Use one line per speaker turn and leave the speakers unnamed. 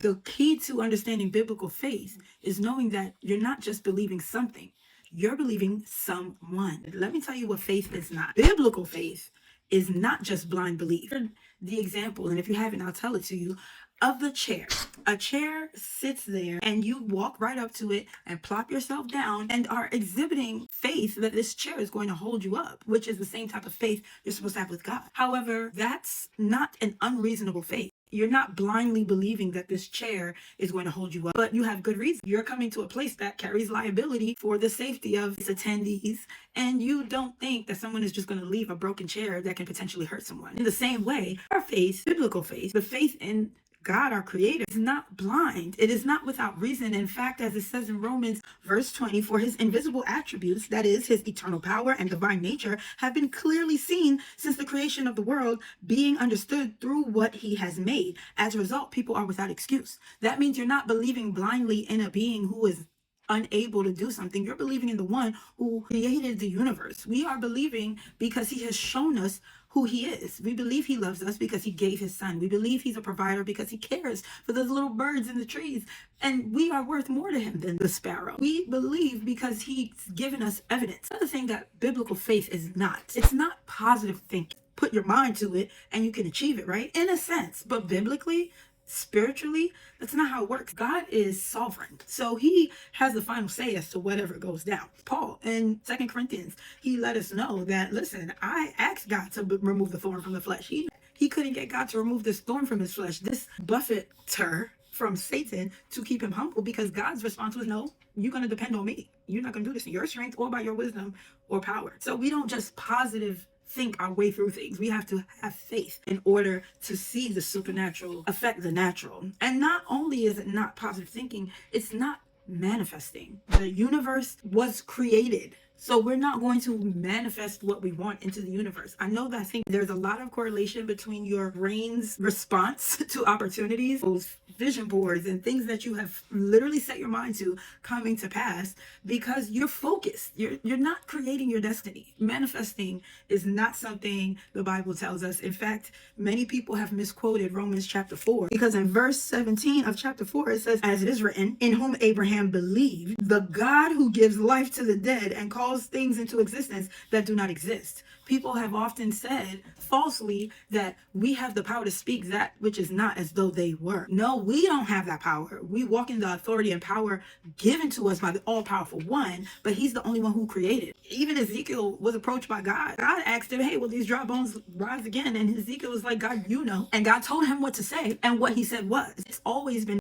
The key to understanding biblical faith is knowing that you're not just believing something, you're believing someone. Let me tell you what faith is not. Biblical faith is not just blind belief. The example, and if you haven't, I'll tell it to you, of the chair. A chair sits there and you walk right up to it and plop yourself down and are exhibiting faith that this chair is going to hold you up, which is the same type of faith you're supposed to have with God. However, that's not an unreasonable faith. You're not blindly believing that this chair is going to hold you up, but you have good reason. You're coming to a place that carries liability for the safety of its attendees, and you don't think that someone is just going to leave a broken chair that can potentially hurt someone. In the same way, our faith, biblical faith, the faith in God, our creator, is not blind. It is not without reason. In fact, as it says in Romans verse 20, for his invisible attributes, that is his eternal power and divine nature, have been clearly seen since the creation of the world, being understood through what he has made. As a result, people are without excuse. That means you're not believing blindly in a being who is unable to do something. You're believing in the one who created the universe. We are believing because he has shown us who he is. We believe he loves us because he gave his son. We believe he's a provider because he cares for those little birds in the trees. And we are worth more to him than the sparrow. We believe because he's given us evidence. Another thing that biblical faith is not, it's not positive thinking. Put your mind to it and you can achieve it, right? In a sense, but biblically, spiritually, that's not how it works. God is sovereign, so he has the final say as to whatever goes down. Paul in 2 Corinthians, he let us know that, listen, I asked God to remove the thorn from the flesh. He couldn't get God to remove this thorn from his flesh, this buffeter from Satan, to keep him humble, because God's response was, no, you're going to depend on me. You're not going to do this in your strength or by your wisdom or power. So we don't just positive think our way through things. We have to have faith in order to see the supernatural affect the natural. And not only is it not positive thinking, it's not manifesting. The universe was created, so we're not going to manifest what we want into the universe. I know that I think there's a lot of correlation between your brain's response to opportunities, those vision boards and things that you have literally set your mind to coming to pass, because you're focused. You're not creating your destiny. Manifesting is not something the Bible tells us. In fact, many people have misquoted Romans chapter 4, because in verse 17 of chapter 4, it says, as it is written, in whom Abraham believed, the God who gives life to the dead and calls things into existence that do not exist. People have often said falsely that we have the power to speak that which is not as though they were. No, we don't have that power. We walk in the authority and power given to us by the all-powerful one, but he's the only one who created. Even Ezekiel was approached by God. God asked him, hey, will these dry bones rise again? And Ezekiel was like, God, you know. And God told him what to say, and what he said was, it's always been